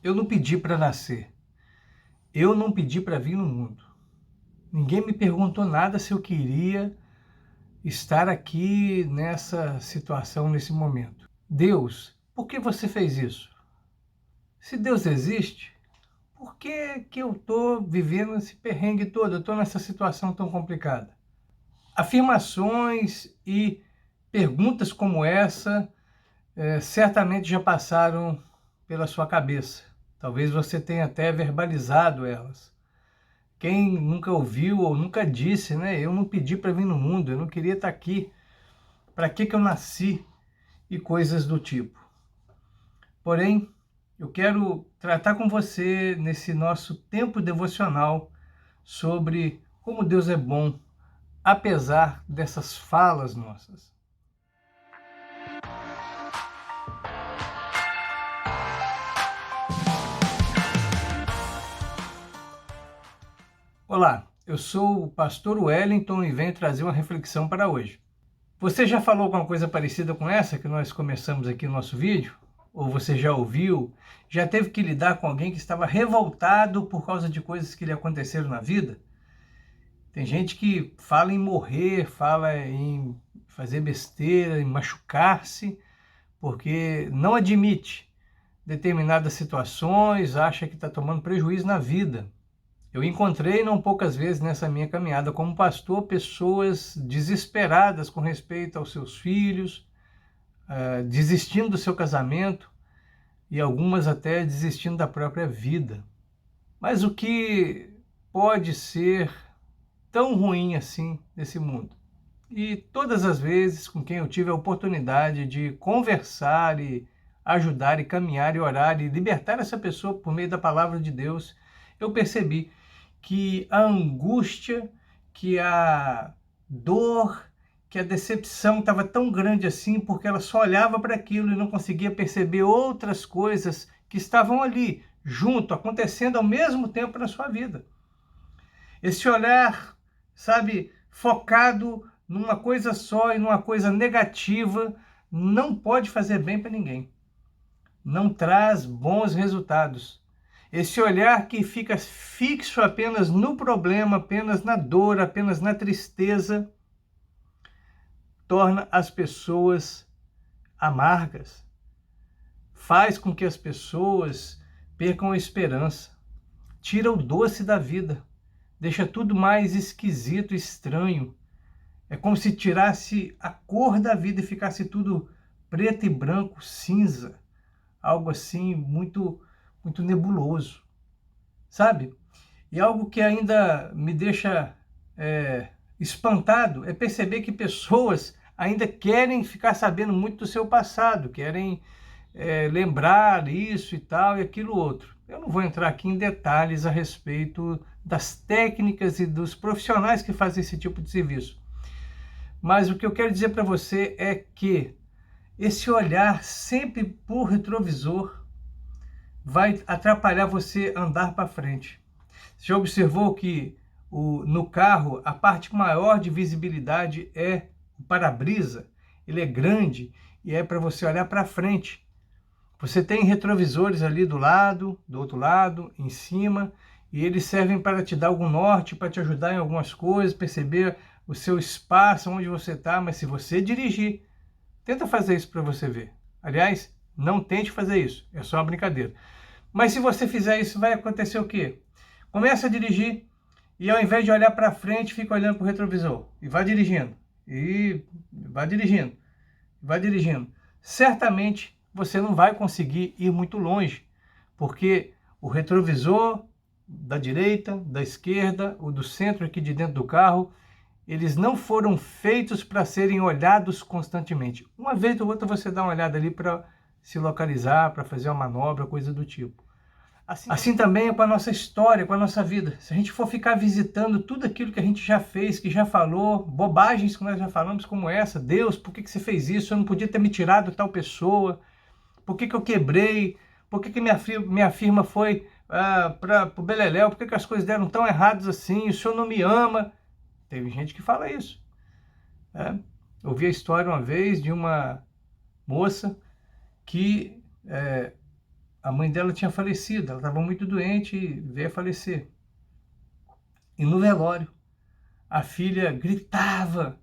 Eu não pedi para nascer. Eu não pedi para vir no mundo. Ninguém me perguntou nada se eu queria estar aqui nessa situação, nesse momento. Deus, por que você fez isso? Se Deus existe, por que que eu estou vivendo esse perrengue todo? Eu estou nessa situação tão complicada. Afirmações e perguntas como essa certamente já passaram pela sua cabeça. Talvez você tenha até verbalizado elas. Quem nunca ouviu ou nunca disse, né? Eu não pedi para vir no mundo, eu não queria estar aqui. Para que eu nasci? E coisas do tipo. Porém, eu quero tratar com você nesse nosso tempo devocional sobre como Deus é bom, apesar dessas falas nossas. Olá, eu sou o pastor Wellington e venho trazer uma reflexão para hoje. Você já falou alguma coisa parecida com essa que nós começamos aqui no nosso vídeo? Ou você já ouviu? Já teve que lidar com alguém que estava revoltado por causa de coisas que lhe aconteceram na vida? Tem gente que fala em morrer, fala em fazer besteira, em machucar-se, porque não admite determinadas situações, acha que está tomando prejuízo na vida. Eu encontrei não poucas vezes nessa minha caminhada como pastor pessoas desesperadas com respeito aos seus filhos, desistindo do seu casamento e algumas até desistindo da própria vida. Mas o que pode ser tão ruim assim nesse mundo? E todas as vezes com quem eu tive a oportunidade de conversar e ajudar e caminhar e orar e libertar essa pessoa por meio da palavra de Deus, eu percebi que a angústia, que a dor, que a decepção estava tão grande assim, porque ela só olhava para aquilo e não conseguia perceber outras coisas que estavam ali, junto, acontecendo ao mesmo tempo na sua vida. Esse olhar, sabe, focado numa coisa só e numa coisa negativa, não pode fazer bem para ninguém. Não traz bons resultados. Esse olhar que fica fixo apenas no problema, apenas na dor, apenas na tristeza, torna as pessoas amargas. Faz com que as pessoas percam a esperança. Tira o doce da vida. Deixa tudo mais esquisito, estranho. É como se tirasse a cor da vida e ficasse tudo preto e branco, cinza. Algo assim muito nebuloso, sabe? E algo que ainda me deixa espantado é perceber que pessoas ainda querem ficar sabendo muito do seu passado, querem lembrar isso e tal e aquilo outro. Eu não vou entrar aqui em detalhes a respeito das técnicas e dos profissionais que fazem esse tipo de serviço. Mas o que eu quero dizer para você é que esse olhar sempre por retrovisor vai atrapalhar você andar para frente. Você já observou que no carro a parte maior de visibilidade é o para-brisa? Ele é grande e é para você olhar para frente. Você tem retrovisores ali do lado, do outro lado, em cima, e eles servem para te dar algum norte, para te ajudar em algumas coisas, perceber o seu espaço, onde você está. Mas se você dirigir, tenta fazer isso para você ver. Aliás, não tente fazer isso, é só uma brincadeira. Mas se você fizer isso, vai acontecer o quê? Começa a dirigir e ao invés de olhar para frente, fica olhando para o retrovisor. E vai dirigindo, e vai dirigindo, vai dirigindo. Certamente você não vai conseguir ir muito longe, porque o retrovisor da direita, da esquerda, o do centro aqui de dentro do carro, eles não foram feitos para serem olhados constantemente. Uma vez ou outra você dá uma olhada ali para se localizar, para fazer uma manobra, coisa do tipo. Assim também é com a nossa história, com a nossa vida. Se a gente for ficar visitando tudo aquilo que a gente já fez, que já falou, bobagens que nós já falamos como essa, Deus, por que você fez isso? Eu não podia ter me tirado tal pessoa. Por que eu quebrei? Por que minha firma foi para o beleléu? Por que as coisas deram tão erradas assim? O Senhor não me ama? Teve gente que fala isso. Eu ouvi a história uma vez de uma moça que a mãe dela tinha falecido, ela estava muito doente e veio a falecer. E no velório, a filha gritava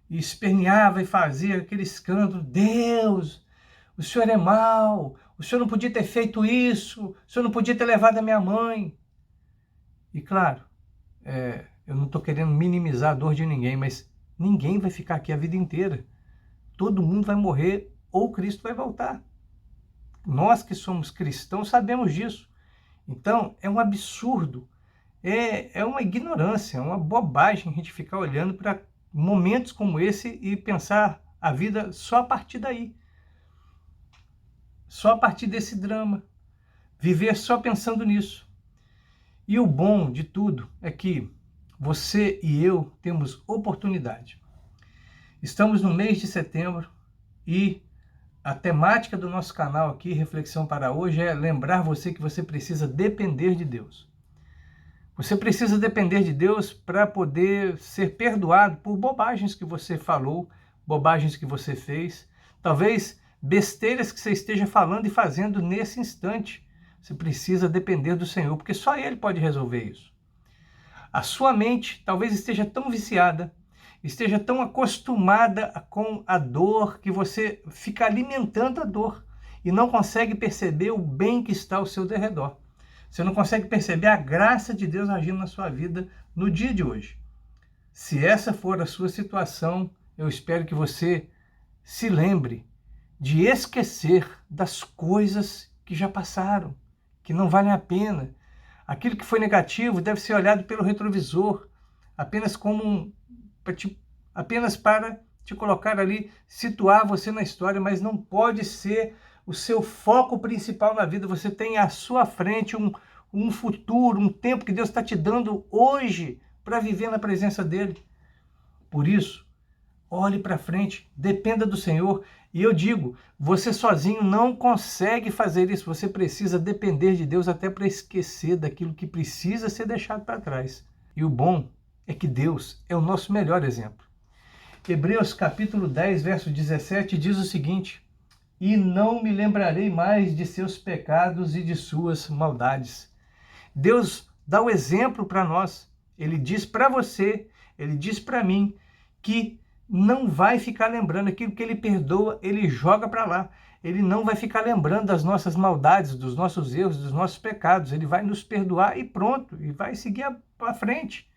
e esperneava e fazia aquele escândalo: Deus, o senhor é mau, o senhor não podia ter feito isso, o senhor não podia ter levado a minha mãe. E claro, eu não estou querendo minimizar a dor de ninguém, mas ninguém vai ficar aqui a vida inteira. Todo mundo vai morrer ou Cristo vai voltar. Nós que somos cristãos sabemos disso. Então, é um absurdo, é uma ignorância, é uma bobagem a gente ficar olhando para momentos como esse e pensar a vida só a partir daí. Só a partir desse drama. Viver só pensando nisso. E o bom de tudo é que você e eu temos oportunidade. Estamos no mês de setembro e a temática do nosso canal aqui, Reflexão para Hoje, é lembrar você que você precisa depender de Deus. Você precisa depender de Deus para poder ser perdoado por bobagens que você falou, bobagens que você fez, talvez besteiras que você esteja falando e fazendo nesse instante. Você precisa depender do Senhor, porque só Ele pode resolver isso. A sua mente talvez esteja tão viciada, esteja tão acostumada com a dor, que você fica alimentando a dor e não consegue perceber o bem que está ao seu derredor. Você não consegue perceber a graça de Deus agindo na sua vida no dia de hoje. Se essa for a sua situação, eu espero que você se lembre de esquecer das coisas que já passaram, que não valem a pena. Aquilo que foi negativo deve ser olhado pelo retrovisor, apenas como apenas para te colocar ali, situar você na história, mas não pode ser o seu foco principal na vida. Você tem à sua frente um futuro, um tempo que Deus está te dando hoje para viver na presença dEle. Por isso, olhe para frente, dependa do Senhor. E eu digo, você sozinho não consegue fazer isso. Você precisa depender de Deus até para esquecer daquilo que precisa ser deixado para trás. E o bom é que Deus é o nosso melhor exemplo. Hebreus capítulo 10, verso 17 diz o seguinte: e não me lembrarei mais de seus pecados e de suas maldades. Deus dá o exemplo para nós. Ele diz para você, ele diz para mim, que não vai ficar lembrando aquilo que ele perdoa, ele joga para lá. Ele não vai ficar lembrando das nossas maldades, dos nossos erros, dos nossos pecados. Ele vai nos perdoar e pronto, e vai seguir para frente.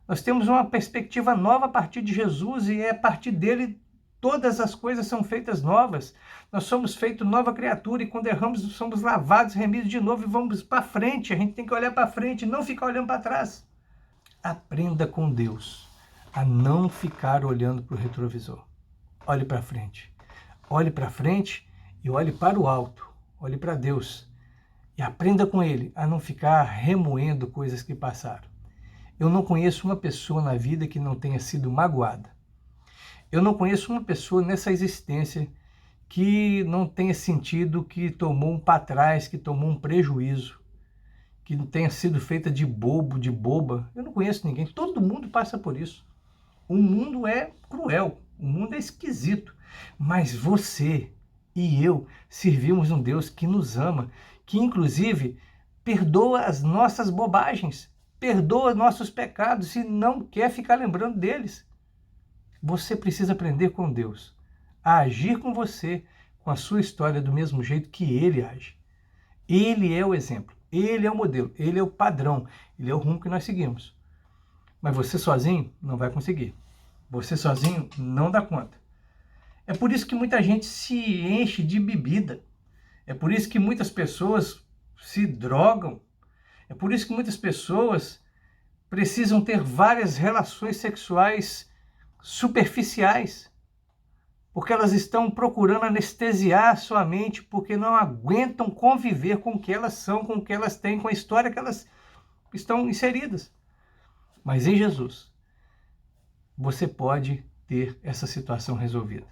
Nós temos uma perspectiva nova a partir de Jesus e é a partir dele todas as coisas são feitas novas. Nós somos feitos nova criatura e quando erramos somos lavados, remidos de novo e vamos para frente. A gente tem que olhar para frente, não ficar olhando para trás. Aprenda com Deus a não ficar olhando para o retrovisor. Olhe para frente. Olhe para frente e olhe para o alto. Olhe para Deus. E aprenda com Ele a não ficar remoendo coisas que passaram. Eu não conheço uma pessoa na vida que não tenha sido magoada. Eu não conheço uma pessoa nessa existência que não tenha sentido que tomou um para trás, que tomou um prejuízo, que não tenha sido feita de bobo, de boba. Eu não conheço ninguém. Todo mundo passa por isso. O mundo é cruel, o mundo é esquisito. Mas você e eu servimos um Deus que nos ama, que inclusive perdoa as nossas bobagens, perdoa nossos pecados e não quer ficar lembrando deles. Você precisa aprender com Deus a agir com você, com a sua história do mesmo jeito que Ele age. Ele é o exemplo, Ele é o modelo, Ele é o padrão, Ele é o rumo que nós seguimos. Mas você sozinho não vai conseguir. Você sozinho não dá conta. É por isso que muita gente se enche de bebida. É por isso que muitas pessoas se drogam. É por isso que muitas pessoas precisam ter várias relações sexuais superficiais, porque elas estão procurando anestesiar a sua mente, porque não aguentam conviver com o que elas são, com o que elas têm, com a história que elas estão inseridas. Mas em Jesus, você pode ter essa situação resolvida.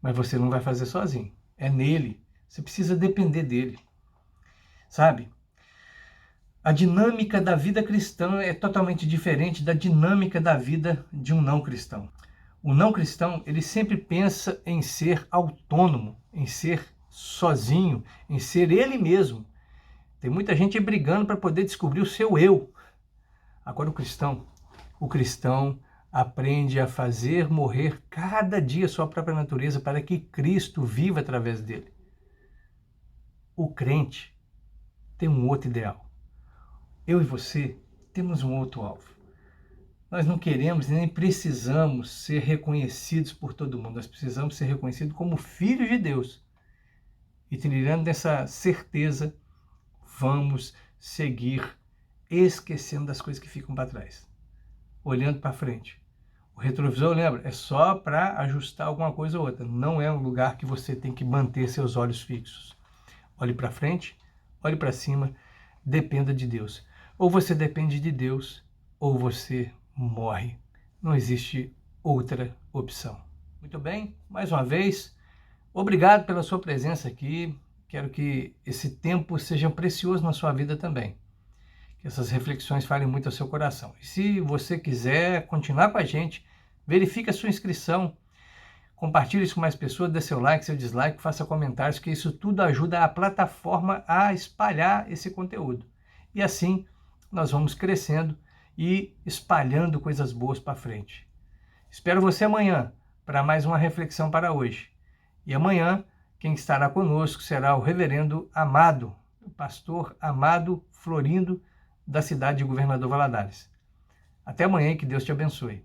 Mas você não vai fazer sozinho. É nele. Você precisa depender dele. Sabe? A dinâmica da vida cristã é totalmente diferente da dinâmica da vida de um não cristão. O não cristão, ele sempre pensa em ser autônomo, em ser sozinho, em ser ele mesmo. Tem muita gente brigando para poder descobrir o seu eu. Agora o cristão aprende a fazer morrer cada dia sua própria natureza para que Cristo viva através dele. O crente tem um outro ideal. Eu e você temos um outro alvo. Nós não queremos nem precisamos ser reconhecidos por todo mundo. Nós precisamos ser reconhecidos como filhos de Deus. E trilhando dessa certeza, vamos seguir esquecendo das coisas que ficam para trás, olhando para frente. O retrovisor, lembra, é só para ajustar alguma coisa ou outra. Não é um lugar que você tem que manter seus olhos fixos. Olhe para frente, olhe para cima, dependa de Deus. Ou você depende de Deus, ou você morre. Não existe outra opção. Muito bem, mais uma vez, obrigado pela sua presença aqui. Quero que esse tempo seja precioso na sua vida também. Que essas reflexões falem muito ao seu coração. E se você quiser continuar com a gente, verifique a sua inscrição, compartilhe isso com mais pessoas, dê seu like, seu dislike, faça comentários, que isso tudo ajuda a plataforma a espalhar esse conteúdo. E assim nós vamos crescendo e espalhando coisas boas para frente. Espero você amanhã para mais uma reflexão para hoje. E amanhã quem estará conosco será o reverendo Amado, o pastor Amado Florindo, da cidade de Governador Valadares. Até amanhã e que Deus te abençoe.